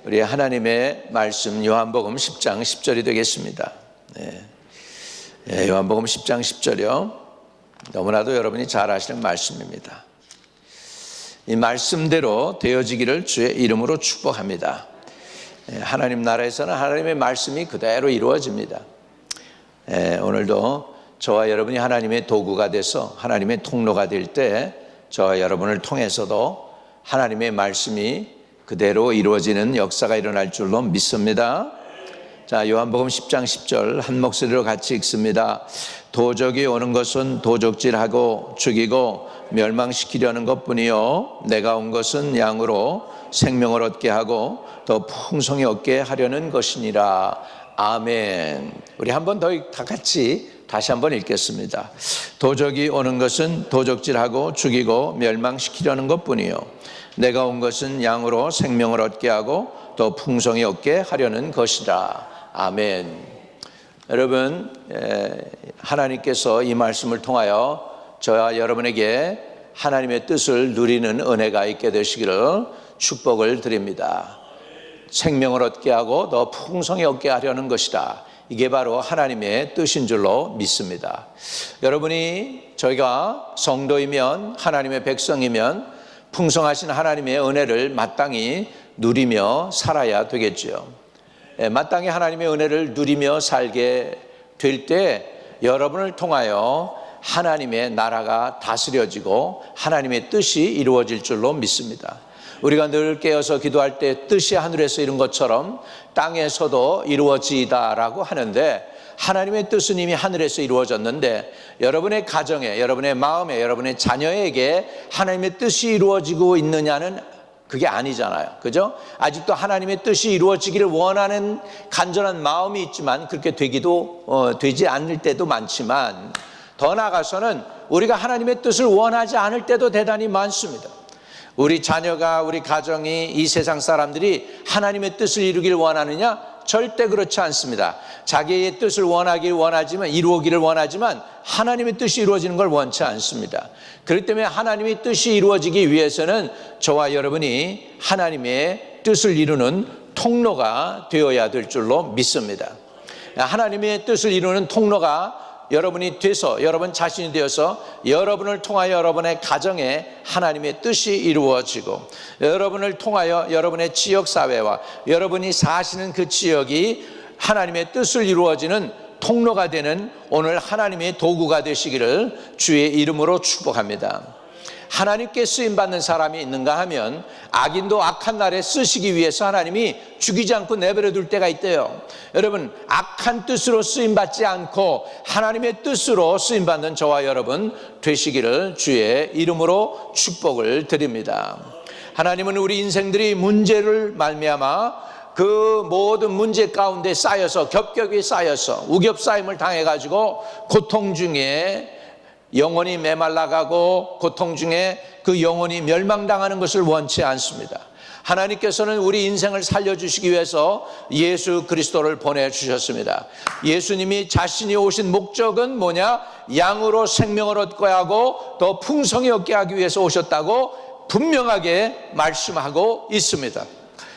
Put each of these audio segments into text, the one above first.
우리 하나님의 말씀 요한복음 10장 10절이 되겠습니다. 요한복음 10장 10절이요. 너무나도 여러분이 잘 아시는 말씀입니다. 이 말씀대로 되어지기를 주의 이름으로 축복합니다. 하나님 나라에서는 하나님의 말씀이 그대로 이루어집니다. 오늘도 저와 여러분이 하나님의 도구가 돼서 하나님의 통로가 될 때 저와 여러분을 통해서도 하나님의 말씀이 그대로 이루어지는 역사가 일어날 줄로 믿습니다. 자, 요한복음 10장 10절 한 목소리로 같이 읽습니다. 도적이 오는 것은 도적질하고 죽이고 멸망시키려는 것뿐이요 내가 온 것은 양으로 생명을 얻게 하고 더 풍성히 얻게 하려는 것이니라. 아멘. 우리 한 번 더 다 같이 다시 한번 읽겠습니다. 도적이 오는 것은 도적질하고 죽이고 멸망시키려는 것뿐이요 내가 온 것은 양으로 생명을 얻게 하고 더 풍성히 얻게 하려는 것이다. 아멘. 여러분, 하나님께서 이 말씀을 통하여 저와 여러분에게 하나님의 뜻을 누리는 은혜가 있게 되시기를 축복을 드립니다. 생명을 얻게 하고 더 풍성히 얻게 하려는 것이다. 이게 바로 하나님의 뜻인 줄로 믿습니다. 여러분이 저희가 성도이면 하나님의 백성이면 풍성하신 하나님의 은혜를 마땅히 누리며 살아야 되겠죠. 마땅히 하나님의 은혜를 누리며 살게 될 때 여러분을 통하여 하나님의 나라가 다스려지고 하나님의 뜻이 이루어질 줄로 믿습니다. 우리가 늘 깨어서 기도할 때 뜻이 하늘에서 이룬 것처럼 땅에서도 이루어지다라고 하는데 하나님의 뜻은 이미 하늘에서 이루어졌는데 여러분의 가정에, 여러분의 마음에, 여러분의 자녀에게 하나님의 뜻이 이루어지고 있느냐는 그게 아니잖아요. 그죠? 아직도 하나님의 뜻이 이루어지기를 원하는 간절한 마음이 있지만 그렇게 되지 않을 때도 많지만 더 나아가서는 우리가 하나님의 뜻을 원하지 않을 때도 대단히 많습니다. 우리 자녀가, 우리 가정이, 이 세상 사람들이 하나님의 뜻을 이루길 원하느냐? 절대 그렇지 않습니다. 자기의 뜻을 이루어기를 원하지만 하나님의 뜻이 이루어지는 걸 원치 않습니다. 그렇기 때문에 하나님의 뜻이 이루어지기 위해서는 저와 여러분이 하나님의 뜻을 이루는 통로가 되어야 될 줄로 믿습니다. 하나님의 뜻을 이루는 통로가 여러분이 돼서, 여러분 자신이 되어서 여러분을 통하여 여러분의 가정에 하나님의 뜻이 이루어지고 여러분을 통하여 여러분의 지역사회와 여러분이 사시는 그 지역이 하나님의 뜻을 이루어지는 통로가 되는 오늘 하나님의 도구가 되시기를 주의 이름으로 축복합니다. 하나님께 쓰임받는 사람이 있는가 하면 악인도 악한 날에 쓰시기 위해서 하나님이 죽이지 않고 내버려 둘 때가 있대요. 여러분, 악한 뜻으로 쓰임받지 않고 하나님의 뜻으로 쓰임받는 저와 여러분 되시기를 주의 이름으로 축복을 드립니다. 하나님은 우리 인생들이 문제를 말미암아 그 모든 문제 가운데 쌓여서 겹겹이 쌓여서 우겹싸임을 당해가지고 고통 중에 영혼이 메말라가고 고통 중에 그 영혼이 멸망당하는 것을 원치 않습니다. 하나님께서는 우리 인생을 살려주시기 위해서 예수 그리스도를 보내주셨습니다. 예수님이 자신이 오신 목적은 뭐냐? 양으로 생명을 얻게 하고 더 풍성히 얻게 하기 위해서 오셨다고 분명하게 말씀하고 있습니다.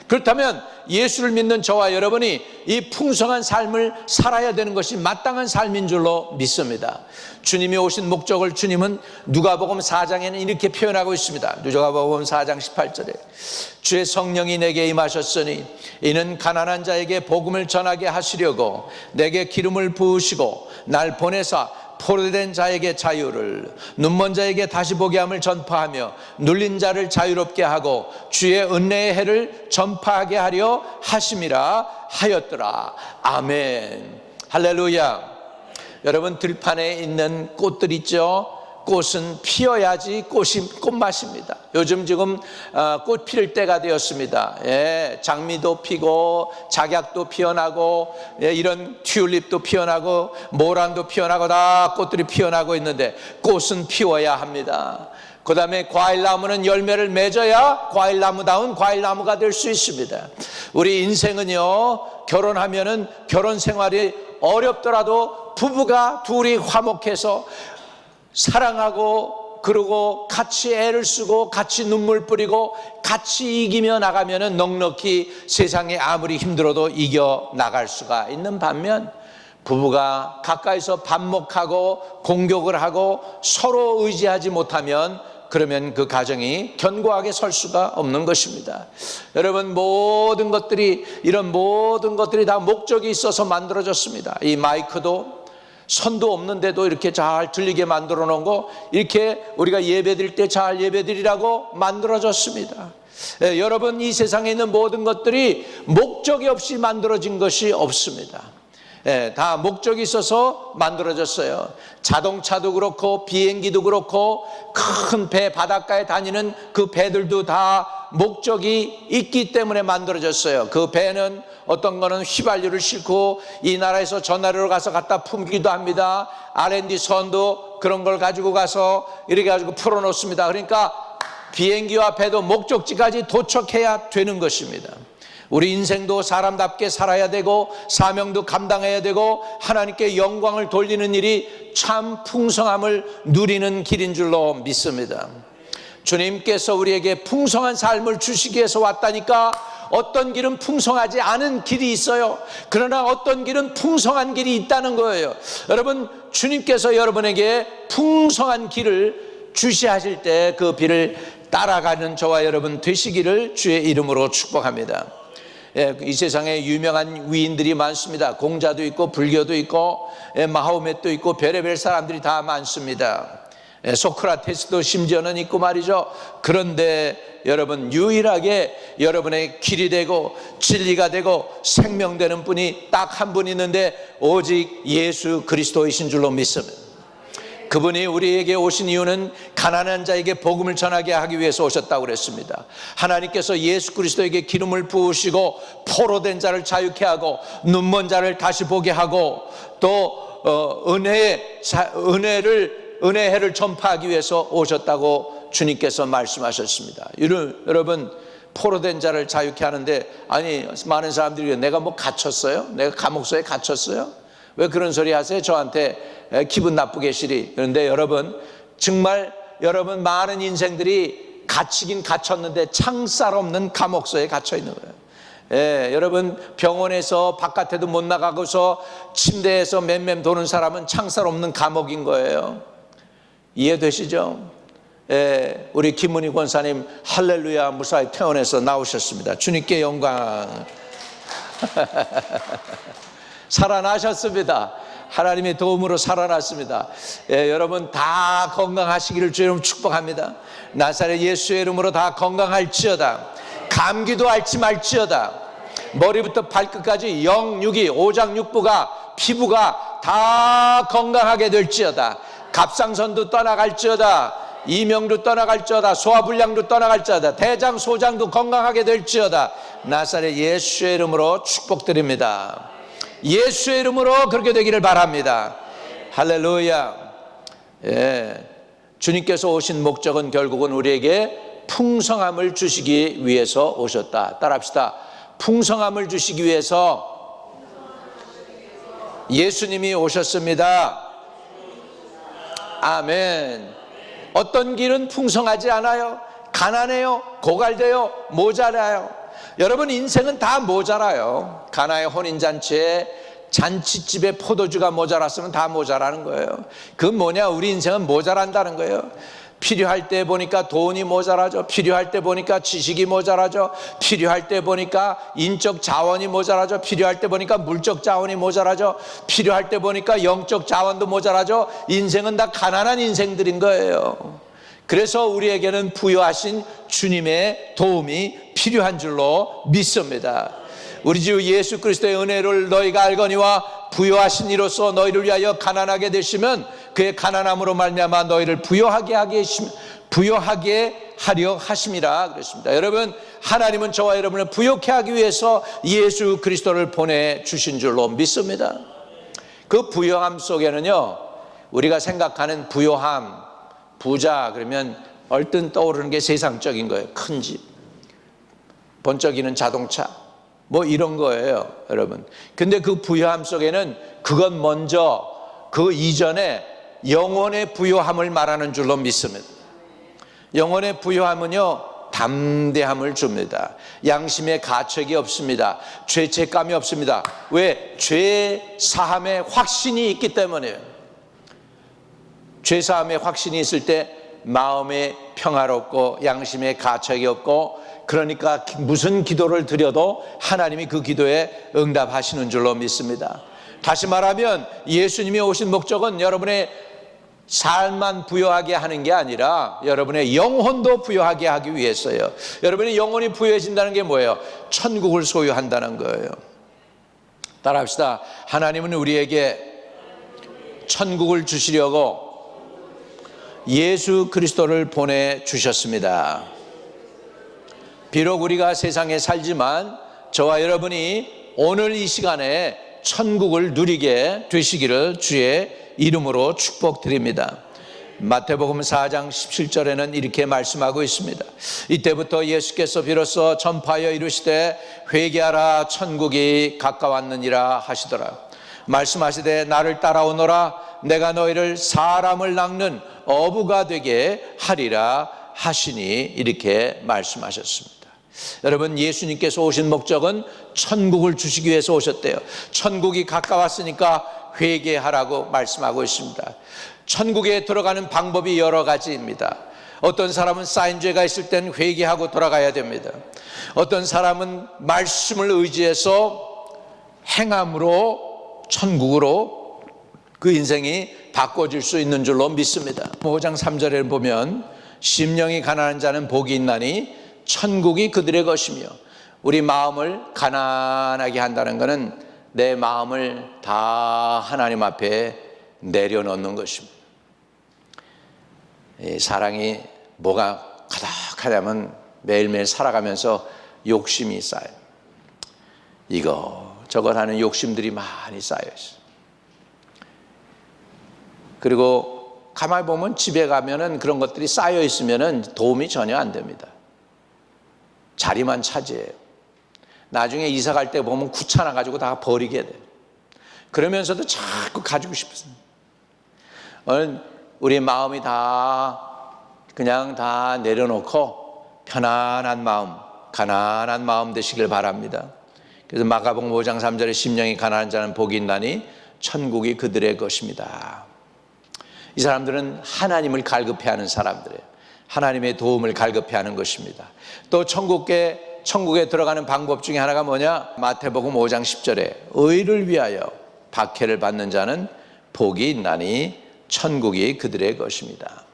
그렇다면 예수를 믿는 저와 여러분이 이 풍성한 삶을 살아야 되는 것이 마땅한 삶인 줄로 믿습니다. 주님이 오신 목적을 주님은 누가복음 4장에는 이렇게 표현하고 있습니다. 누가복음 4장 18절에 주의 성령이 내게 임하셨으니 이는 가난한 자에게 복음을 전하게 하시려고 내게 기름을 부으시고 날 보내사 포로된 자에게 자유를, 눈먼 자에게 다시 보게 함을 전파하며 눌린 자를 자유롭게 하고 주의 은혜의 해를 전파하게 하려 하심이라 하였더라. 아멘. 할렐루야. 여러분, 들판에 있는 꽃들 있죠? 꽃은 피어야지 꽃맛입니다. 요즘 지금 꽃 피를 때가 되었습니다. 장미도 피고 작약도 피어나고 이런 튤립도 피어나고 모란도 피어나고 다 꽃들이 피어나고 있는데 꽃은 피워야 합니다. 그 다음에 과일나무는 열매를 맺어야 과일나무다운 과일나무가 될 수 있습니다. 우리 인생은요, 결혼하면은 결혼 생활이 어렵더라도 부부가 둘이 화목해서 사랑하고 그러고 같이 애를 쓰고 같이 눈물 뿌리고 같이 이기며 나가면은 넉넉히 세상에 아무리 힘들어도 이겨 나갈 수가 있는 반면, 부부가 가까이서 반목하고 공격을 하고 서로 의지하지 못하면 그러면 그 가정이 견고하게 설 수가 없는 것입니다. 여러분, 이런 모든 것들이 다 목적이 있어서 만들어졌습니다. 이 마이크도 선도 없는데도 이렇게 잘 들리게 만들어 놓은 거, 이렇게 우리가 예배드릴 때 잘 예배드리라고 만들어졌습니다. 여러분, 이 세상에 있는 모든 것들이 목적이 없이 만들어진 것이 없습니다. 다 목적이 있어서 만들어졌어요. 자동차도 그렇고 비행기도 그렇고 큰 배, 바닷가에 다니는 그 배들도 다 목적이 있기 때문에 만들어졌어요. 그 배는 어떤 거는 휘발유를 싣고 이 나라에서 저 나라로 가서 갖다 품기도 합니다. R&D 선도 그런 걸 가지고 가서 이렇게 가지고 풀어놓습니다. 그러니까 비행기와 배도 목적지까지 도착해야 되는 것입니다. 우리 인생도 사람답게 살아야 되고 사명도 감당해야 되고 하나님께 영광을 돌리는 일이 참 풍성함을 누리는 길인 줄로 믿습니다. 주님께서 우리에게 풍성한 삶을 주시기 위해서 왔다니까. 어떤 길은 풍성하지 않은 길이 있어요. 그러나 어떤 길은 풍성한 길이 있다는 거예요. 여러분, 주님께서 여러분에게 풍성한 길을 주시하실 때 그 길을 따라가는 저와 여러분 되시기를 주의 이름으로 축복합니다. 이 세상에 유명한 위인들이 많습니다. 공자도 있고 불교도 있고 마호멧도 있고 별의별 사람들이 다 많습니다. 소크라테스도 심지어는 있고 말이죠. 그런데 여러분, 유일하게 여러분의 길이 되고 진리가 되고 생명되는 분이 딱 한 분 있는데 오직 예수 그리스도이신 줄로 믿습니다. 그분이 우리에게 오신 이유는 가난한 자에게 복음을 전하게 하기 위해서 오셨다고 그랬습니다. 하나님께서 예수 그리스도에게 기름을 부으시고 포로된 자를 자유케 하고 눈먼 자를 다시 보게 하고 또 은혜의 해를 전파하기 위해서 오셨다고 주님께서 말씀하셨습니다. 여러분, 포로된 자를 자유케 하는데, 아니, 많은 사람들이 내가 뭐 갇혔어요? 내가 감옥소에 갇혔어요? 왜 그런 소리 하세요? 저한테 기분 나쁘게 시리. 그런데 여러분, 정말 여러분 많은 인생들이 갇히긴 갇혔는데 창살 없는 감옥소에 갇혀 있는 거예요. 여러분, 병원에서 바깥에도 못 나가고서 침대에서 맴맴 도는 사람은 창살 없는 감옥인 거예요. 이해되시죠? 우리 김문희 권사님 할렐루야 무사히 퇴원해서 나오셨습니다. 주님께 영광. 살아나셨습니다. 하나님의 도움으로 살아났습니다. 여러분 다 건강하시기를 주님 축복합니다. 나사렛 예수의 이름으로 다 건강할지어다. 감기도 앓지 말지어다. 머리부터 발끝까지 영육이 오장육부가 피부가 다 건강하게 될지어다. 갑상선도 떠나갈지어다. 이명도 떠나갈지어다. 소화불량도 떠나갈지어다. 대장 소장도 건강하게 될지어다. 나사렛 예수의 이름으로 축복드립니다. 예수의 이름으로 그렇게 되기를 바랍니다. 할렐루야. 주님께서 오신 목적은 결국은 우리에게 풍성함을 주시기 위해서 오셨다. 따라합시다. 풍성함을 주시기 위해서 예수님이 오셨습니다. 아멘. 어떤 길은 풍성하지 않아요. 가난해요. 고갈돼요. 모자라요. 여러분, 인생은 다 모자라요. 가나의 혼인잔치에 잔치집에 포도주가 모자랐으면 다 모자라는 거예요. 그건 뭐냐? 우리 인생은 모자란다는 거예요. 필요할 때 보니까 돈이 모자라죠. 필요할 때 보니까 지식이 모자라죠. 필요할 때 보니까 인적 자원이 모자라죠. 필요할 때 보니까 물적 자원이 모자라죠. 필요할 때 보니까 영적 자원도 모자라죠. 인생은 다 가난한 인생들인 거예요. 그래서 우리에게는 부여하신 주님의 도움이 필요한 줄로 믿습니다. 우리 주 예수 그리스도의 은혜를 너희가 알거니와 부여하신 이로써 너희를 위하여 가난하게 되시면 그의 가난함으로 말미암아 너희를 부여하게 하려 하심이라 그랬습니다. 여러분, 하나님은 저와 여러분을 부요케 하기 위해서 예수 그리스도를 보내주신 줄로 믿습니다. 그 부요함 속에는요, 우리가 생각하는 부요함, 부자 그러면 얼른 떠오르는 게 세상적인 거예요. 큰 집, 번쩍이는 자동차, 뭐 이런 거예요, 여러분. 근데 그 부요함 속에는 그것 먼저, 그 이전에 영혼의 부요함을 말하는 줄로 믿습니다. 영혼의 부요함은요, 담대함을 줍니다. 양심의 가책이 없습니다. 죄책감이 없습니다. 왜? 죄 사함의 확신이 있기 때문이에요. 죄 사함의 확신이 있을 때 마음에 평화롭고 양심의 가책이 없고, 그러니까 무슨 기도를 드려도 하나님이 그 기도에 응답하시는 줄로 믿습니다. 다시 말하면 예수님이 오신 목적은 여러분의 삶만 부요하게 하는 게 아니라 여러분의 영혼도 부요하게 하기 위해서요. 여러분의 영혼이 부요해진다는 게 뭐예요? 천국을 소유한다는 거예요. 따라합시다. 하나님은 우리에게 천국을 주시려고 예수 그리스도를 보내주셨습니다. 비록 우리가 세상에 살지만 저와 여러분이 오늘 이 시간에 천국을 누리게 되시기를 주의 이름으로 축복드립니다. 마태복음 4장 17절에는 이렇게 말씀하고 있습니다. 이때부터 예수께서 비로소 전파하여 이르시되 회개하라 천국이 가까웠느니라 하시더라. 말씀하시되 나를 따라오너라 내가 너희를 사람을 낚는 어부가 되게 하리라 하시니 이렇게 말씀하셨습니다. 여러분, 예수님께서 오신 목적은 천국을 주시기 위해서 오셨대요. 천국이 가까웠으니까 회개하라고 말씀하고 있습니다. 천국에 들어가는 방법이 여러 가지입니다. 어떤 사람은 쌓인 죄가 있을 땐 회개하고 돌아가야 됩니다. 어떤 사람은 말씀을 의지해서 행함으로 천국으로 그 인생이 바꿔질 수 있는 줄로 믿습니다. 5장 3절에 보면 심령이 가난한 자는 복이 있나니 천국이 그들의 것이며, 우리 마음을 가난하게 한다는 것은 내 마음을 다 하나님 앞에 내려놓는 것입니다. 사랑이 뭐가 가득하냐면 매일매일 살아가면서 욕심이 쌓여요. 이거 저걸 하는 욕심들이 많이 쌓여 있어요. 그리고 가만히 보면 집에 가면은 그런 것들이 쌓여 있으면은 도움이 전혀 안 됩니다. 자리만 차지해요. 나중에 이사 갈 때 보면 귀찮아 가지고 다 버리게 돼요. 그러면서도 자꾸 가지고 싶습니다. 우리 마음이 그냥 다 내려놓고 편안한 마음, 가난한 마음 되시길 바랍니다. 그래서 마가복음 5장 3절에 심령이 가난한 자는 복이 있나니 천국이 그들의 것입니다. 이 사람들은 하나님을 갈급해하는 사람들이에요. 하나님의 도움을 갈급해하는 것입니다. 또 천국에 들어가는 방법 중에 하나가 뭐냐? 마태복음 5장 10절에 의를 위하여 박해를 받는 자는 복이 있나니 천국이 그들의 것입니다.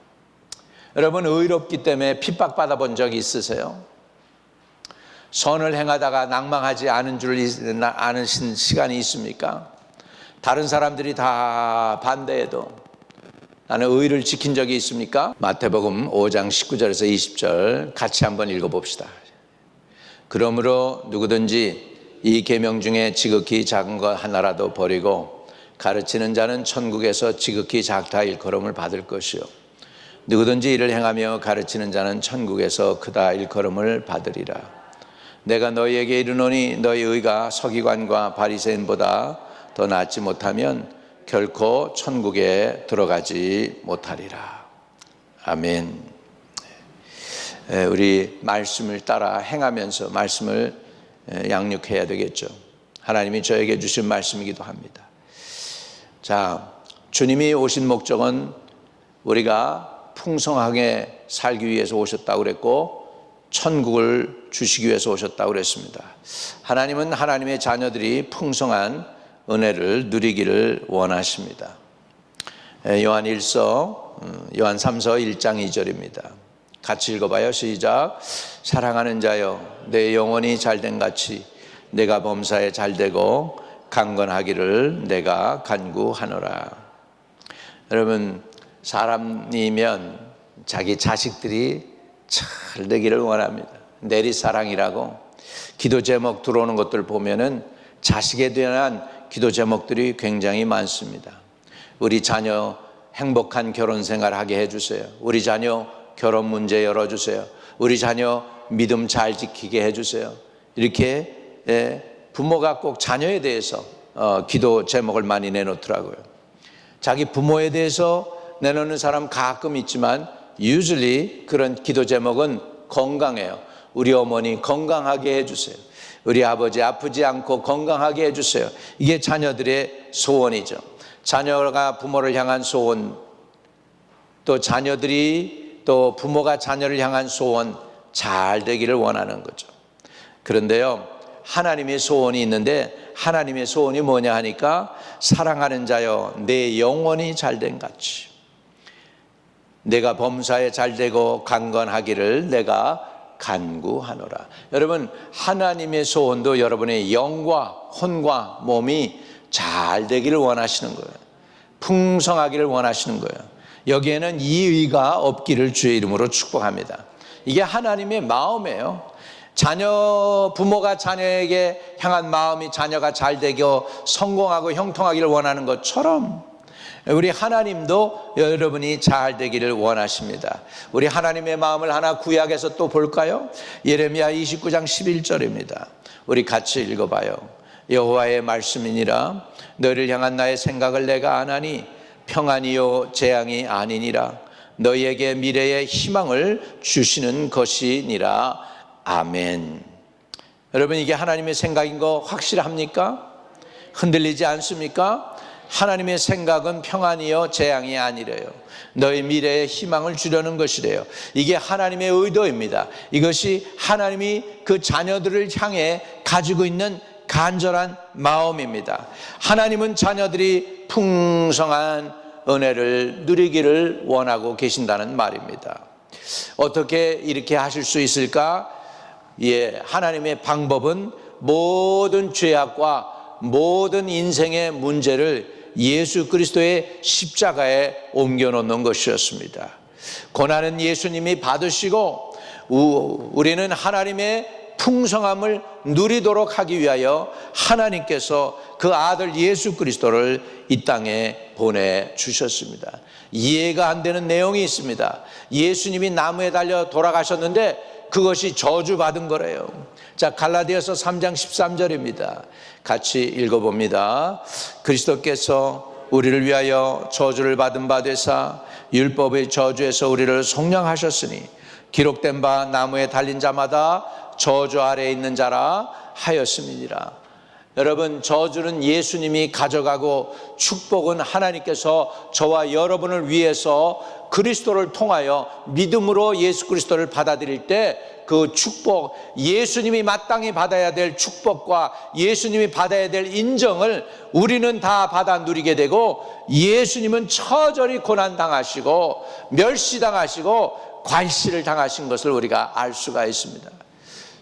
여러분, 의롭기 때문에 핍박받아 본 적이 있으세요? 선을 행하다가 낭망하지 않은 줄 아는 시간이 있습니까? 다른 사람들이 다 반대해도 나는 의를 지킨 적이 있습니까? 마태복음 5장 19절에서 20절 같이 한번 읽어봅시다. 그러므로 누구든지 이 계명 중에 지극히 작은 것 하나라도 버리고 가르치는 자는 천국에서 지극히 작다 일컬음을 받을 것이요 누구든지 이를 행하며 가르치는 자는 천국에서 크다 일컬음을 받으리라. 내가 너희에게 이르노니 너희 의가 서기관과 바리새인보다 더 낫지 못하면 결코 천국에 들어가지 못하리라. 아멘. 우리 말씀을 따라 행하면서 말씀을 양육해야 되겠죠. 하나님이 저에게 주신 말씀이기도 합니다. 자, 주님이 오신 목적은 우리가 풍성하게 살기 위해서 오셨다고 그랬고 천국을 주시기 위해서 오셨다고 그랬습니다. 하나님은 하나님의 자녀들이 풍성한 은혜를 누리기를 원하십니다. 요한 3서 1장 2절입니다. 같이 읽어봐요. 시작. 사랑하는 자여, 내 영혼이 잘된 같이 내가 범사에 잘되고 강건하기를 내가 간구하노라. 여러분, 사람이면 자기 자식들이 잘 되기를 원합니다. 내리사랑이라고 기도 제목 들어오는 것들 보면은 자식에 대한 기도 제목들이 굉장히 많습니다. 우리 자녀 행복한 결혼 생활 하게 해주세요. 우리 자녀 결혼 문제 열어주세요. 우리 자녀 믿음 잘 지키게 해주세요. 이렇게 부모가 꼭 자녀에 대해서 기도 제목을 많이 내놓더라고요. 자기 부모에 대해서 내놓는 사람 가끔 있지만 usually 그런 기도 제목은 건강해요. 우리 어머니 건강하게 해주세요. 우리 아버지 아프지 않고 건강하게 해주세요. 이게 자녀들의 소원이죠. 자녀가 부모를 향한 소원, 또 자녀들이 또 부모가 자녀를 향한 소원, 잘 되기를 원하는 거죠. 그런데요, 하나님의 소원이 있는데 하나님의 소원이 뭐냐 하니까 사랑하는 자여 내 영혼이 잘된 같이 내가 범사에 잘되고 강건하기를 내가 간구하노라. 여러분, 하나님의 소원도 여러분의 영과 혼과 몸이 잘 되기를 원하시는 거예요. 풍성하기를 원하시는 거예요. 여기에는 이의가 없기를 주의 이름으로 축복합니다. 이게 하나님의 마음이에요. 부모가 자녀에게 향한 마음이 자녀가 잘 되고 성공하고 형통하기를 원하는 것처럼 우리 하나님도 여러분이 잘 되기를 원하십니다. 우리 하나님의 마음을 하나 구약에서 또 볼까요? 예레미야 29장 11절입니다. 우리 같이 읽어봐요. 여호와의 말씀이니라 너희를 향한 나의 생각을 내가 아나니 평안이요 재앙이 아니니라 너희에게 미래의 희망을 주시는 것이니라. 아멘. 여러분, 이게 하나님의 생각인 거 확실합니까? 흔들리지 않습니까? 하나님의 생각은 평안이요 재앙이 아니래요. 너희 미래에 희망을 주려는 것이래요. 이게 하나님의 의도입니다. 이것이 하나님이 그 자녀들을 향해 가지고 있는 간절한 마음입니다. 하나님은 자녀들이 풍성한 은혜를 누리기를 원하고 계신다는 말입니다. 어떻게 이렇게 하실 수 있을까? 하나님의 방법은 모든 죄악과 모든 인생의 문제를 예수 그리스도의 십자가에 옮겨놓는 것이었습니다. 고난은 예수님이 받으시고 우리는 하나님의 풍성함을 누리도록 하기 위하여 하나님께서 그 아들 예수 그리스도를 이 땅에 보내주셨습니다. 이해가 안 되는 내용이 있습니다. 예수님이 나무에 달려 돌아가셨는데 그것이 저주받은 거래요. 자, 갈라디아서 3장 13절입니다. 같이 읽어봅니다. 그리스도께서 우리를 위하여 저주를 받은 바 되사 율법의 저주에서 우리를 속량하셨으니 기록된 바 나무에 달린 자마다 저주 아래에 있는 자라 하였음이니라. 여러분, 저주는 예수님이 가져가고 축복은 하나님께서 저와 여러분을 위해서 그리스도를 통하여 믿음으로 예수 그리스도를 받아들일 때 그 축복, 예수님이 마땅히 받아야 될 축복과 예수님이 받아야 될 인정을 우리는 다 받아 누리게 되고, 예수님은 처절히 고난당하시고 멸시당하시고 괄시를 당하신 것을 우리가 알 수가 있습니다.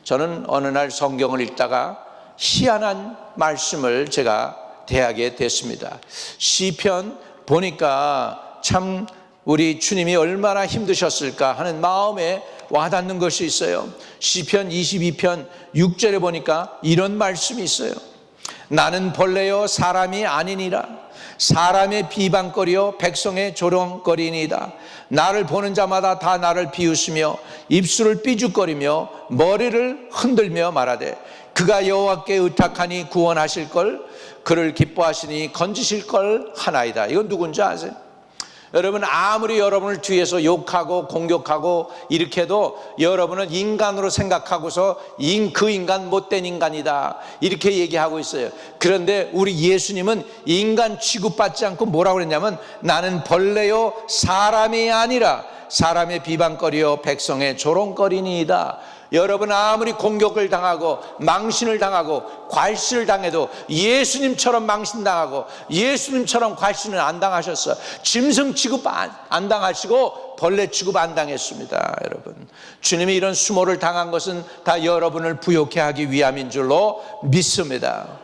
저는 어느 날 성경을 읽다가 희한한 말씀을 제가 대하게 됐습니다. 시편 보니까 참 우리 주님이 얼마나 힘드셨을까 하는 마음에 와닿는 것이 있어요. 시편 22편 6절에 보니까 이런 말씀이 있어요. 나는 벌레요 사람이 아니니라. 사람의 비방거리요 백성의 조롱거리니이다. 나를 보는 자마다 다 나를 비웃으며 입술을 삐죽거리며 머리를 흔들며 말하되 그가 여호와께 의탁하니 구원하실 걸, 그를 기뻐하시니 건지실 걸 하나이다. 이건 누군지 아세요? 여러분, 아무리 여러분을 뒤에서 욕하고 공격하고 이렇게 해도 여러분은 인간으로 생각하고서 그 인간 못된 인간이다 이렇게 얘기하고 있어요. 그런데 우리 예수님은 인간 취급받지 않고 뭐라고 그랬냐면 나는 벌레요 사람이 아니라 사람의 비방거리요 백성의 조롱거리니이다. 여러분, 아무리 공격을 당하고 망신을 당하고 괄시를 당해도 예수님처럼 망신당하고 예수님처럼 괄시는 안 당하셨어요. 짐승 취급 안 당하시고 벌레 취급 안 당했습니다. 여러분, 주님이 이런 수모를 당한 것은 다 여러분을 부욕해 하기 위함인 줄로 믿습니다.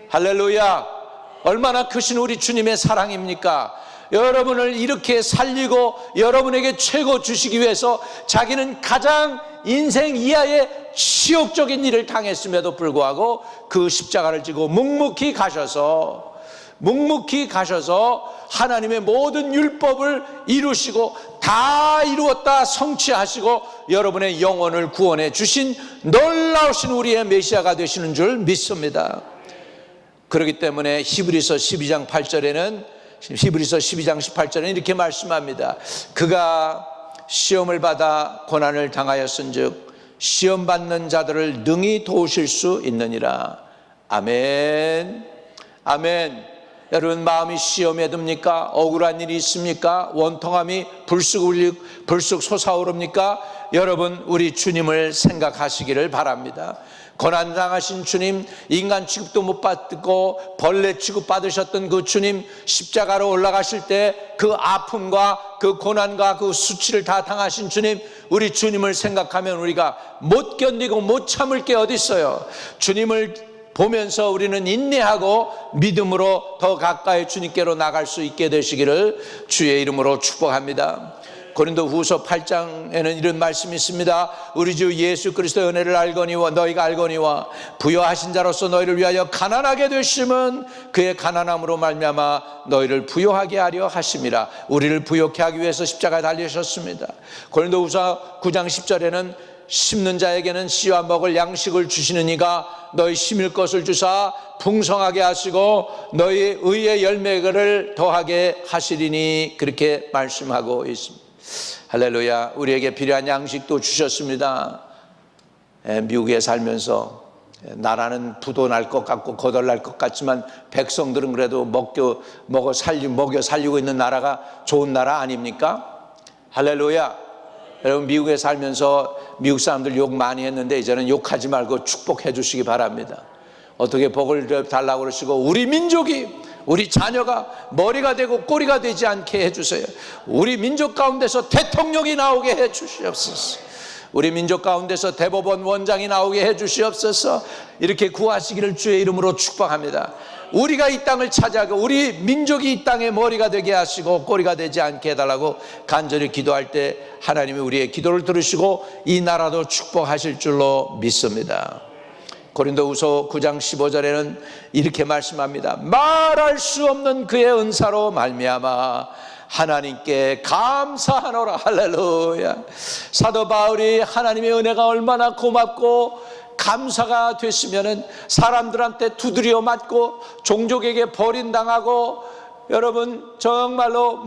할렐루야. 얼마나 크신 우리 주님의 사랑입니까? 여러분을 이렇게 살리고 여러분에게 최고 주시기 위해서 자기는 가장 인생 이하의 치욕적인 일을 당했음에도 불구하고 그 십자가를 지고 묵묵히 가셔서 하나님의 모든 율법을 이루시고 다 이루었다 성취하시고 여러분의 영혼을 구원해 주신 놀라우신 우리의 메시아가 되시는 줄 믿습니다. 그렇기 때문에 히브리서 12장 8절에는 히브리서 12장 18절에 이렇게 말씀합니다. 그가 시험을 받아 고난을 당하였은즉 시험 받는 자들을 능히 도우실 수 있느니라. 아멘. 아멘. 여러분, 마음이 시험에 듭니까? 억울한 일이 있습니까? 원통함이 불쑥 솟아오릅니까? 여러분, 우리 주님을 생각하시기를 바랍니다. 고난당하신 주님, 인간 취급도 못 받고 벌레 취급 받으셨던 그 주님, 십자가로 올라가실 때 그 아픔과 그 고난과 그 수치를 다 당하신 주님, 우리 주님을 생각하면 우리가 못 견디고 못 참을 게 어디 있어요. 주님을 보면서 우리는 인내하고 믿음으로 더 가까이 주님께로 나갈 수 있게 되시기를 주의 이름으로 축복합니다. 고린도후서 8장에는 이런 말씀이 있습니다. 우리 주 예수 그리스도의 은혜를 알거니와 너희가 알거니와 부요하신 자로서 너희를 위하여 가난하게 되심은 그의 가난함으로 말미암아 너희를 부요하게 하려 하심이라. 우리를 부요케 하기 위해서 십자가에 달리셨습니다. 고린도후서 9장 10절에는 심는 자에게는 씨와 먹을 양식을 주시는 이가 너희 심을 것을 주사 풍성하게 하시고 너희 의의 열매를 더하게 하시리니, 그렇게 말씀하고 있습니다. 할렐루야. 우리에게 필요한 양식도 주셨습니다. 미국에 살면서 나라는 부도 날 것 같고 거덜날 것 같지만 백성들은 그래도 먹여 살리고 있는 나라가 좋은 나라 아닙니까? 할렐루야. 여러분, 미국에 살면서 미국 사람들 욕 많이 했는데 이제는 욕하지 말고 축복해 주시기 바랍니다. 어떻게 복을 달라고 그러시고 우리 민족이, 우리 자녀가 머리가 되고 꼬리가 되지 않게 해주세요. 우리 민족 가운데서 대통령이 나오게 해주시옵소서. 우리 민족 가운데서 대법원 원장이 나오게 해주시옵소서. 이렇게 구하시기를 주의 이름으로 축복합니다. 우리가 이 땅을 차지하고 우리 민족이 이 땅의 머리가 되게 하시고 꼬리가 되지 않게 해달라고 간절히 기도할 때 하나님이 우리의 기도를 들으시고 이 나라도 축복하실 줄로 믿습니다. 고린도후서 9장 15절에는 이렇게 말씀합니다. 말할 수 없는 그의 은사로 말미암아 하나님께 감사하노라. 할렐루야. 사도 바울이 하나님의 은혜가 얼마나 고맙고 감사가 됐으면은 사람들한테 두드려 맞고 종족에게 버림당하고 여러분 정말로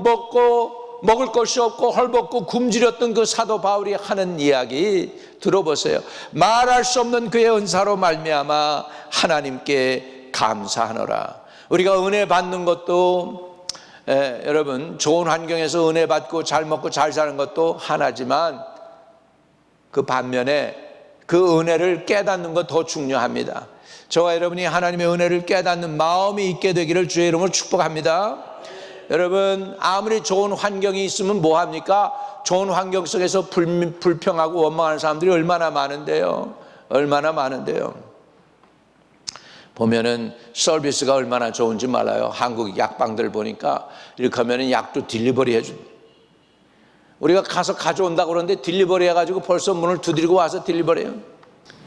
먹을 것이 없고 헐벗고 굶주렸던 그 사도 바울이 하는 이야기 들어보세요. 말할 수 없는 그의 은사로 말미암아 하나님께 감사하노라. 우리가 은혜 받는 것도 여러분 좋은 환경에서 은혜 받고 잘 먹고 잘 사는 것도 하나지만 그 반면에 그 은혜를 깨닫는 것 더 중요합니다. 저와 여러분이 하나님의 은혜를 깨닫는 마음이 있게 되기를 주의 이름으로 축복합니다. 여러분, 아무리 좋은 환경이 있으면 뭐합니까? 좋은 환경 속에서 불평하고 원망하는 사람들이 얼마나 많은데요. 얼마나 많은데요. 보면은 서비스가 얼마나 좋은지 몰라요. 한국 약방들 보니까 이렇게 하면은 약도 딜리버리 해줍니다. 우리가 가서 가져온다고 그러는데 딜리버리 해가지고 벌써 문을 두드리고 와서 딜리버리해요.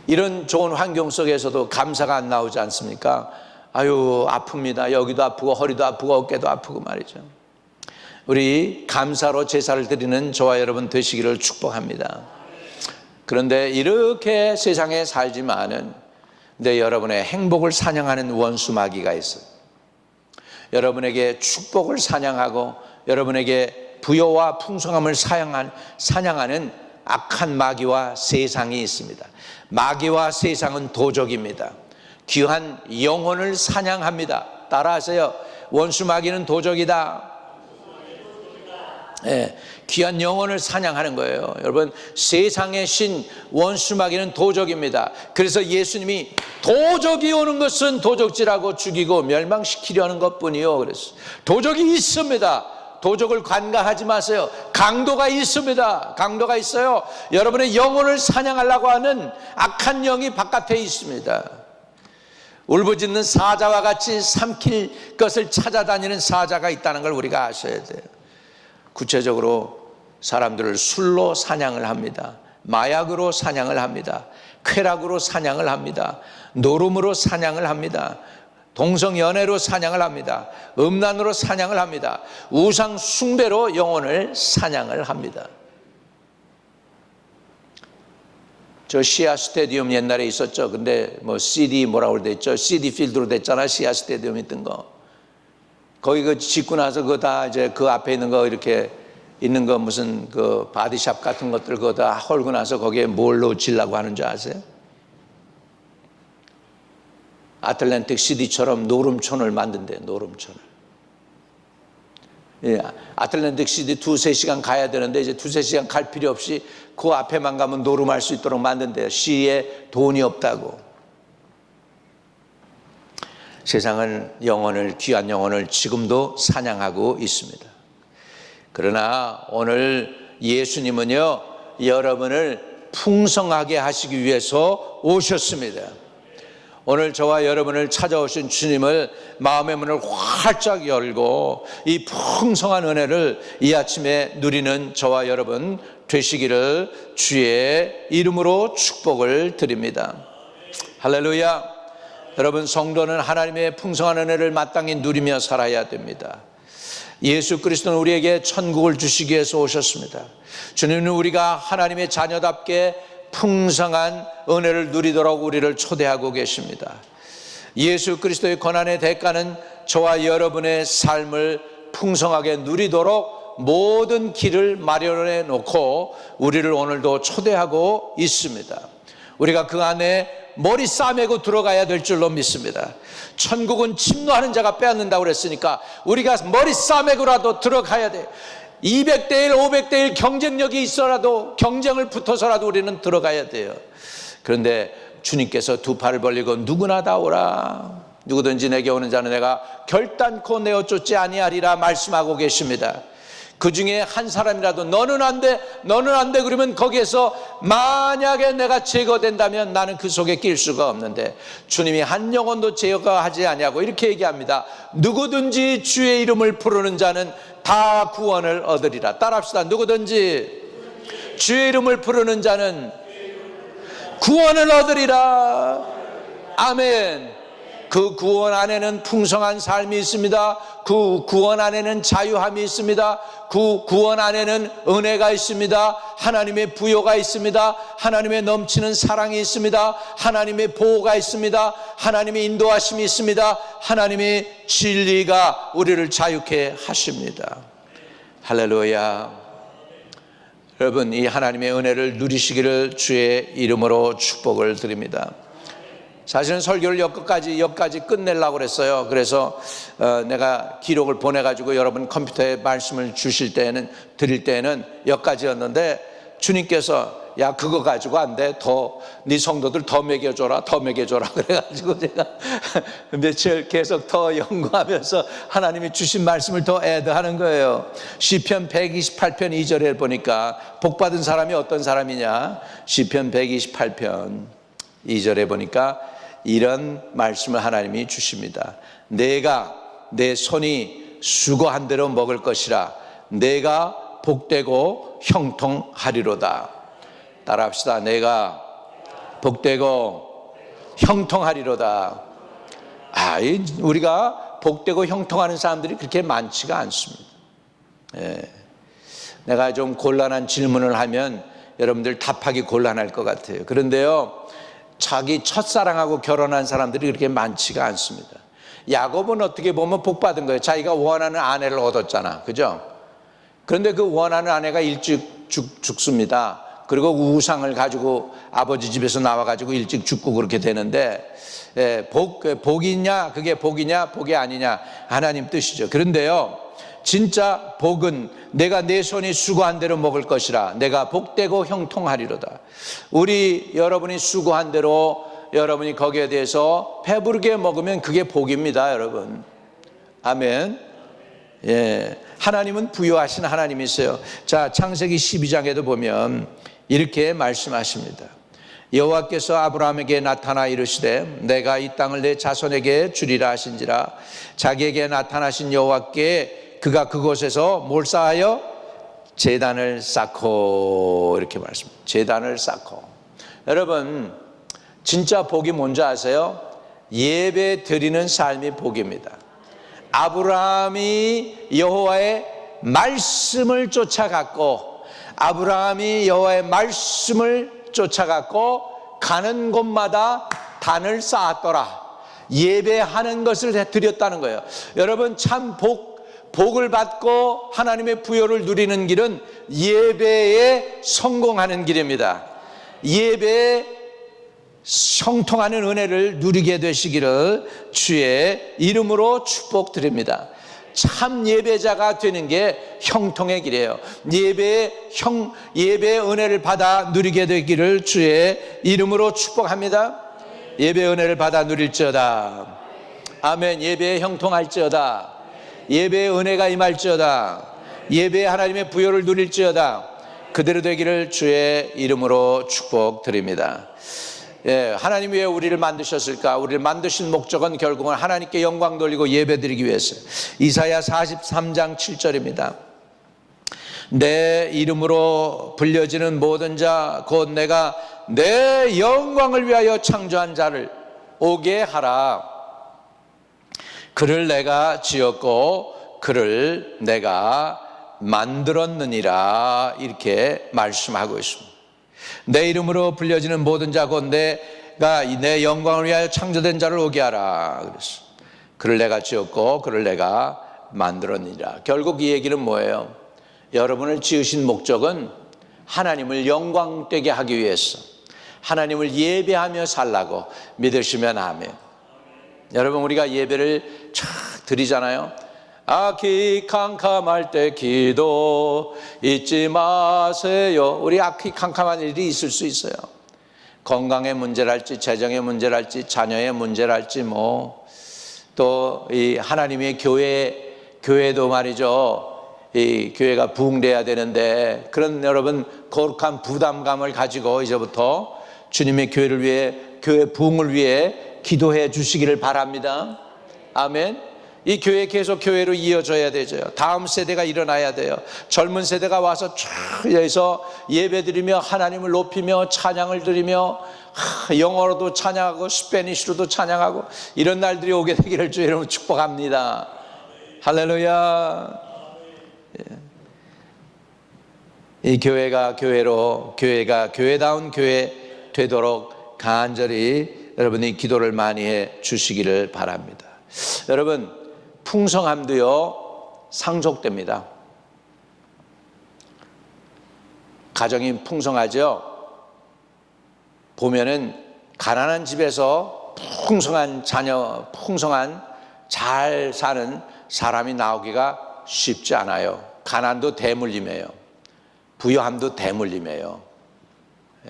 이런 좋은 환경 속에서도 감사가 안 나오지 않습니까? 아유, 아픕니다. 여기도 아프고 허리도 아프고 어깨도 아프고 말이죠. 우리 감사로 제사를 드리는 저와 여러분 되시기를 축복합니다. 그런데 이렇게 세상에 살지만은 근데 여러분의 행복을 사냥하는 원수 마귀가 있어요. 여러분에게 축복을 사냥하고 여러분에게 부여와 풍성함을 사냥하는 악한 마귀와 세상이 있습니다. 마귀와 세상은 도적입니다. 귀한 영혼을 사냥합니다. 따라하세요. 원수 마귀는 도적이다. 네, 귀한 영혼을 사냥하는 거예요. 여러분, 세상의 신 원수 마귀는 도적입니다. 그래서 예수님이 도적이 오는 것은 도적질하고 죽이고 멸망시키려는 것뿐이요. 그래서 도적이 있습니다. 도적을 관가하지 마세요. 강도가 있습니다. 강도가 있어요. 여러분의 영혼을 사냥하려고 하는 악한 영이 바깥에 있습니다. 울부짖는 사자와 같이 삼킬 것을 찾아다니는 사자가 있다는 걸 우리가 아셔야 돼요. 구체적으로 사람들을 술로 사냥을 합니다. 마약으로 사냥을 합니다. 쾌락으로 사냥을 합니다. 노름으로 사냥을 합니다. 동성연애로 사냥을 합니다. 음란으로 사냥을 합니다. 우상 숭배로 영혼을 사냥을 합니다. 저 시아 스테디움 옛날에 있었죠. 근데 CD 뭐라고 됐죠? CD 필드로 됐잖아. 시아 스테디움 있던 거. 거기 그 짓고 나서 그거 다 이제 그 앞에 있는 거 이렇게 있는 거 무슨 그 바디샵 같은 것들 그거 다 헐고 나서 거기에 뭘로 지려고 하는 줄 아세요? 아틀랜틱 시티처럼 노름촌을 만든대, 노름촌을. 예, 아틀랜틱 시티 2-3시간 가야 되는데 이제 2-3시간 갈 필요 없이 그 앞에만 가면 노름할 수 있도록 만든대요. 시에 돈이 없다고. 세상은 영혼을, 귀한 영혼을 지금도 사냥하고 있습니다. 그러나 오늘 예수님은요, 여러분을 풍성하게 하시기 위해서 오셨습니다. 오늘 저와 여러분을 찾아오신 주님을 마음의 문을 활짝 열고 이 풍성한 은혜를 이 아침에 누리는 저와 여러분 되시기를 주의 이름으로 축복을 드립니다. 할렐루야. 여러분, 성도는 하나님의 풍성한 은혜를 마땅히 누리며 살아야 됩니다. 예수 그리스도는 우리에게 천국을 주시기 위해서 오셨습니다. 주님은 우리가 하나님의 자녀답게 풍성한 은혜를 누리도록 우리를 초대하고 계십니다. 예수 그리스도의 고난의 대가는 저와 여러분의 삶을 풍성하게 누리도록 모든 길을 마련해 놓고 우리를 오늘도 초대하고 있습니다. 우리가 그 안에 머리 싸매고 들어가야 될 줄로 믿습니다. 천국은 침노하는 자가 빼앗는다고 그랬으니까 우리가 머리 싸매고라도 들어가야 돼. 200대 1, 500대 1 경쟁력이 있어라도 경쟁을 붙어서라도 우리는 들어가야 돼요. 그런데 주님께서 두 팔을 벌리고 누구나 다 오라, 누구든지 내게 오는 자는 내가 결단코 내어 쫓지 아니하리라 말씀하고 계십니다. 그 중에 한 사람이라도 너는 안 돼, 너는 안 돼 그러면 거기에서 만약에 내가 제거된다면 나는 그 속에 낄 수가 없는데 주님이 한 영혼도 제거하지 아니하고 이렇게 얘기합니다. 누구든지 주의 이름을 부르는 자는 다 구원을 얻으리라. 따라합시다. 누구든지 주의 이름을 부르는 자는 구원을 얻으리라. 아멘. 그 구원 안에는 풍성한 삶이 있습니다. 그 구원 안에는 자유함이 있습니다. 그 구원 안에는 은혜가 있습니다. 하나님의 부요가 있습니다. 하나님의 넘치는 사랑이 있습니다. 하나님의 보호가 있습니다. 하나님의 인도하심이 있습니다. 하나님의 진리가 우리를 자유케 하십니다. 할렐루야. 여러분, 이 하나님의 은혜를 누리시기를 주의 이름으로 축복을 드립니다. 사실은 설교를 여기까지 끝내려고 그랬어요. 그래서 내가 기록을 보내가지고 여러분 컴퓨터에 말씀을 드릴 때는 여기까지였는데 주님께서 야 그거 가지고 안 돼. 네 성도들 더 먹여줘라 그래가지고 제가 며칠 계속 더 연구하면서 하나님이 주신 말씀을 더 애드하는 거예요. 시편 128편 2절에 보니까 복받은 사람이 어떤 사람이냐, 시편 128편 2절에 보니까 이런 말씀을 하나님이 주십니다. 내가 내 손이 수고한 대로 먹을 것이라. 내가 복되고 형통하리로다. 따라합시다. 내가 복되고 형통하리로다. 우리가 복되고 형통하는 사람들이 그렇게 많지가 않습니다. 내가 좀 곤란한 질문을 하면 여러분들 답하기 곤란할 것 같아요. 그런데요, 자기 첫사랑하고 결혼한 사람들이 그렇게 많지가 않습니다. 야곱은 어떻게 보면 복받은 거예요. 자기가 원하는 아내를 얻었잖아, 그죠? 그런데 그 원하는 아내가 일찍 죽습니다. 그리고 우상을 가지고 아버지 집에서 나와가지고 일찍 죽고 그렇게 되는데, 복이냐, 그게 복이냐, 복이 아니냐, 하나님 뜻이죠. 그런데요, 진짜 복은 내가 내 손이 수고한 대로 먹을 것이라. 내가 복되고 형통하리로다. 여러분이 수고한 대로 여러분이 거기에 대해서 배부르게 먹으면 그게 복입니다, 여러분. 아멘. 하나님은 부유하신 하나님이세요. 자, 창세기 12장에도 보면 이렇게 말씀하십니다. 여호와께서 아브라함에게 나타나 이르시되 내가 이 땅을 내 자손에게 주리라 하신지라. 자기에게 나타나신 여호와께 그가 그곳에서 뭘 쌓아요? 제단을 쌓고, 이렇게 말씀합니다. 제단을 쌓고. 여러분, 진짜 복이 뭔지 아세요? 예배 드리는 삶이 복입니다. 아브라함이 여호와의 말씀을 쫓아갔고, 아브라함이 여호와의 말씀을 쫓아갔고 가는 곳마다 단을 쌓았더라. 예배하는 것을 드렸다는 거예요. 여러분, 참 복을 받고 하나님의 부여를 누리는 길은 예배에 성공하는 길입니다. 예배에 형통하는 은혜를 누리게 되시기를 주의 이름으로 축복드립니다. 참 예배자가 되는 게 형통의 길이에요. 예배의 은혜를 받아 누리게 되기를 주의 이름으로 축복합니다. 예배의 은혜를 받아 누릴지어다. 아멘. 예배에 형통할지어다. 예배의 은혜가 임할지어다. 예배에 하나님의 부여를 누릴지어다. 그대로 되기를 주의 이름으로 축복드립니다. 예, 하나님이 왜 우리를 만드셨을까? 우리를 만드신 목적은 결국은 하나님께 영광 돌리고 예배드리기 위해서. 이사야 43장 7절입니다. 내 이름으로 불려지는 모든 자 곧 내가 내 영광을 위하여 창조한 자를 오게 하라. 그를 내가 지었고 그를 내가 만들었느니라. 이렇게 말씀하고 있습니다. 내 이름으로 불려지는 모든 자 곧 내가 내 영광을 위하여 창조된 자를 오게 하라. 그랬어. 그를 내가 지었고 그를 내가 만들었느니라. 결국 이 얘기는 뭐예요? 여러분을 지으신 목적은 하나님을 영광되게 하기 위해서, 하나님을 예배하며 살라고 믿으시면 아멘. 여러분, 우리가 예배를 쫙 드리잖아요. 악히 캄캄할 때 기도 잊지 마세요. 우리 악히 캄캄한 일이 있을 수 있어요. 건강의 문제랄지, 재정의 문제랄지, 자녀의 문제랄지, 또 이 하나님의 교회도 말이죠. 이 교회가 부흥돼야 되는데, 그런 여러분 거룩한 부담감을 가지고 이제부터 주님의 교회를 위해, 교회 부흥을 위해 기도해 주시기를 바랍니다. 아멘. 이 교회 계속 교회로 이어져야 되죠. 다음 세대가 일어나야 돼요. 젊은 세대가 와서 쭉 여기서 예배드리며 하나님을 높이며 찬양을 드리며 영어로도 찬양하고 스페니쉬로도 찬양하고 이런 날들이 오게 되기를 주의 이름으로 축복합니다. 할렐루야. 이 교회가 교회다운 교회 되도록 간절히 여러분이 기도를 많이 해 주시기를 바랍니다. 여러분, 풍성함도요 상속됩니다. 가정이 풍성하죠. 보면은 가난한 집에서 풍성한 자녀, 풍성한 잘 사는 사람이 나오기가 쉽지 않아요. 가난도 대물림이에요. 부유함도 대물림이에요.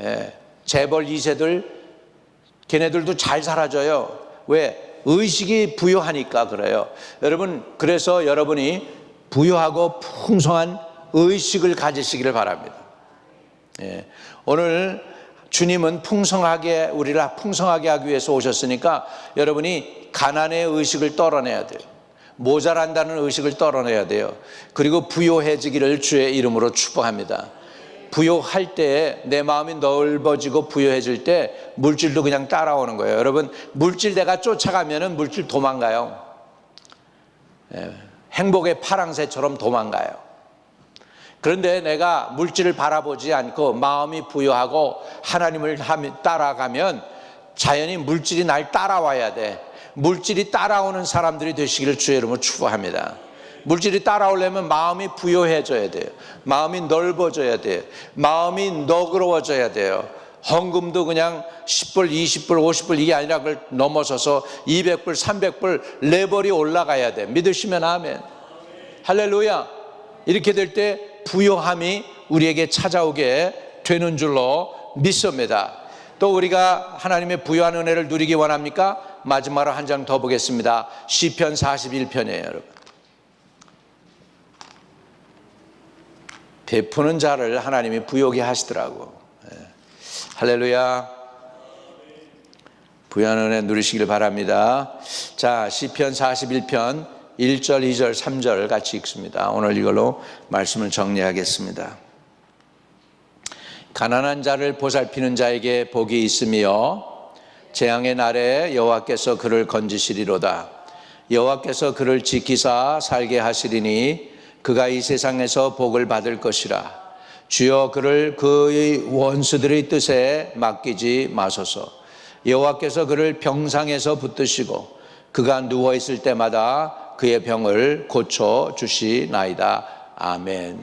예. 재벌 2세들 걔네들도 잘 살아져요. 왜? 의식이 부유하니까 그래요. 여러분, 그래서 여러분이 부유하고 풍성한 의식을 가지시기를 바랍니다. 예. 오늘 주님은 우리를 풍성하게 하기 위해서 오셨으니까 여러분이 가난의 의식을 떨어내야 돼요. 모자란다는 의식을 떨어내야 돼요. 그리고 부유해지기를 주의 이름으로 축복합니다. 부유할 때 내 마음이 넓어지고 부유해질 때 물질도 그냥 따라오는 거예요. 여러분, 물질 내가 쫓아가면은 물질 도망가요. 행복의 파랑새처럼 도망가요. 그런데 내가 물질을 바라보지 않고 마음이 부유하고 하나님을 따라가면 자연히 물질이 날 따라와야 돼. 물질이 따라오는 사람들이 되시기를 주의 이름으로 축복합니다. 물질이 따라오려면 마음이 부유해져야 돼요. 마음이 넓어져야 돼요. 마음이 너그러워져야 돼요. 헌금도 그냥 10불, 20불, 50불 이게 아니라 그걸 넘어서서 200불, 300불 레벨이 올라가야 돼. 믿으시면 아멘. 할렐루야. 이렇게 될 때 부유함이 우리에게 찾아오게 되는 줄로 믿습니다. 또 우리가 하나님의 부유한 은혜를 누리기 원합니까? 마지막으로 한 장 더 보겠습니다. 시편 41편이에요, 여러분. 베푸는 자를 하나님이 부유하게 하시더라고. 할렐루야. 부유한 은혜 누리시길 바랍니다. 자, 시편 41편 1절, 2절, 3절 같이 읽습니다. 오늘 이걸로 말씀을 정리하겠습니다. 가난한 자를 보살피는 자에게 복이 있으며 재앙의 날에 여호와께서 그를 건지시리로다. 여호와께서 그를 지키사 살게 하시리니 그가 이 세상에서 복을 받을 것이라. 주여 그를 그의 원수들의 뜻에 맡기지 마소서. 여호와께서 그를 병상에서 붙드시고 그가 누워있을 때마다 그의 병을 고쳐주시나이다. 아멘.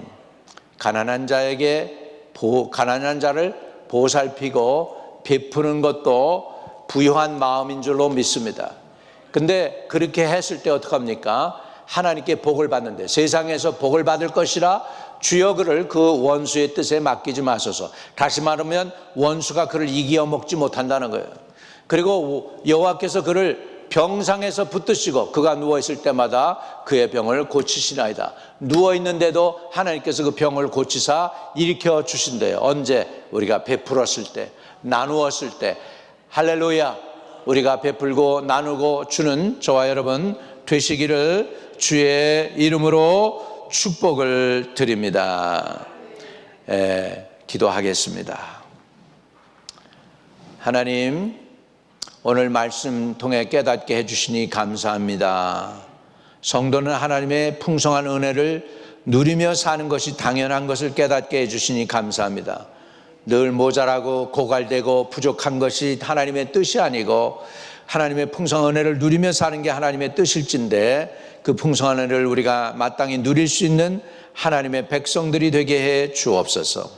가난한 자를 보살피고 베푸는 것도 부유한 마음인 줄로 믿습니다. 근데 그렇게 했을 때 어떡합니까? 하나님께 복을 받는데, 세상에서 복을 받을 것이라 주여 그를 그 원수의 뜻에 맡기지 마소서. 다시 말하면 원수가 그를 이겨 먹지 못한다는 거예요. 그리고 여호와께서 그를 병상에서 붙드시고 그가 누워있을 때마다 그의 병을 고치시나이다. 누워있는데도 하나님께서 그 병을 고치사 일으켜 주신대요. 언제? 우리가 베풀었을 때, 나누었을 때. 할렐루야. 우리가 베풀고 나누고 주는 저와 여러분 되시기를 주의 이름으로 축복을 드립니다. 기도하겠습니다. 하나님, 오늘 말씀 통해 깨닫게 해주시니 감사합니다. 성도는 하나님의 풍성한 은혜를 누리며 사는 것이 당연한 것을 깨닫게 해주시니 감사합니다. 늘 모자라고 고갈되고 부족한 것이 하나님의 뜻이 아니고 하나님의 풍성한 은혜를 누리며 사는 게 하나님의 뜻일진데 그 풍성한 은혜를 우리가 마땅히 누릴 수 있는 하나님의 백성들이 되게 해 주옵소서.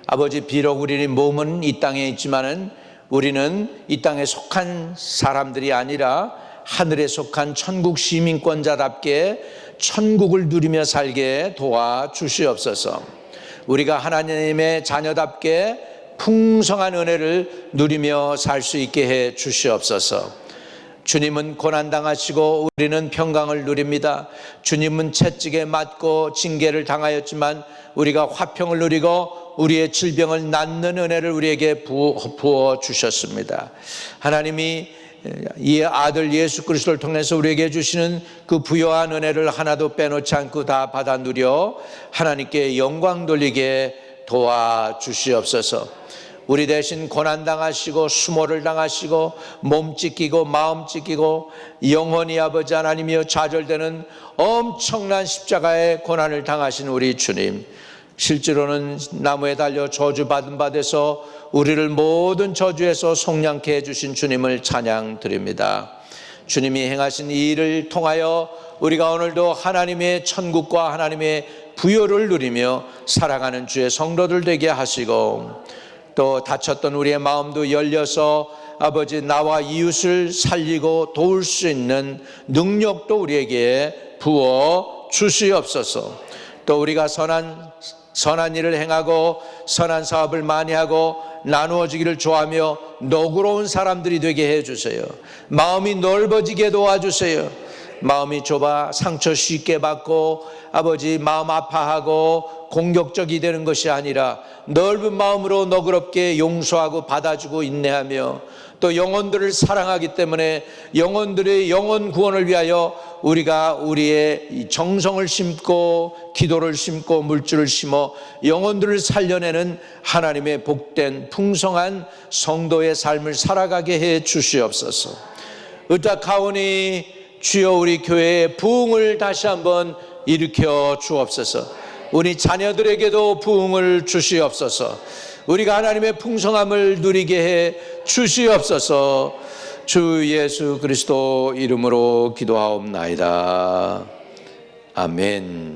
아버지, 비록 우리 몸은 이 땅에 있지만은 우리는 이 땅에 속한 사람들이 아니라 하늘에 속한 천국 시민권자답게 천국을 누리며 살게 도와주시옵소서. 우리가 하나님의 자녀답게 풍성한 은혜를 누리며 살 수 있게 해 주시옵소서. 주님은 고난당하시고 우리는 평강을 누립니다. 주님은 채찍에 맞고 징계를 당하였지만 우리가 화평을 누리고 우리의 질병을 낫는 은혜를 우리에게 부어 주셨습니다. 하나님이 이 아들 예수 그리스도를 통해서 우리에게 주시는 그 부요한 은혜를 하나도 빼놓지 않고 다 받아 누려 하나님께 영광 돌리게 도와주시옵소서. 우리 대신 고난당하시고 수모를 당하시고 몸 찢기고 마음 찢기고 영원히 아버지 하나님이여 좌절되는 엄청난 십자가의 고난을 당하신 우리 주님, 실제로는 나무에 달려 저주받은 바 돼서 우리를 모든 저주에서 속량케 해주신 주님을 찬양드립니다. 주님이 행하신 이 일을 통하여 우리가 오늘도 하나님의 천국과 하나님의 부요를 누리며 살아가는 주의 성도들 되게 하시고, 또 다쳤던 우리의 마음도 열려서 아버지 나와 이웃을 살리고 도울 수 있는 능력도 우리에게 부어 주시옵소서. 또 우리가 선한 일을 행하고 선한 사업을 많이 하고 나누어지기를 좋아하며 너그러운 사람들이 되게 해주세요. 마음이 넓어지게 도와주세요. 마음이 좁아 상처 쉽게 받고 아버지 마음 아파하고 공격적이 되는 것이 아니라 넓은 마음으로 너그럽게 용서하고 받아주고 인내하며 또 영혼들을 사랑하기 때문에 영혼들의 영혼 구원을 위하여 우리가 우리의 정성을 심고 기도를 심고 물질을 심어 영혼들을 살려내는 하나님의 복된 풍성한 성도의 삶을 살아가게 해 주시옵소서. 의탁하오니 주여 우리 교회의 부흥을 다시 한번 일으켜 주옵소서. 우리 자녀들에게도 부흥을 주시옵소서. 우리가 하나님의 풍성함을 누리게 해 주시옵소서. 주 예수 그리스도 이름으로 기도하옵나이다. 아멘.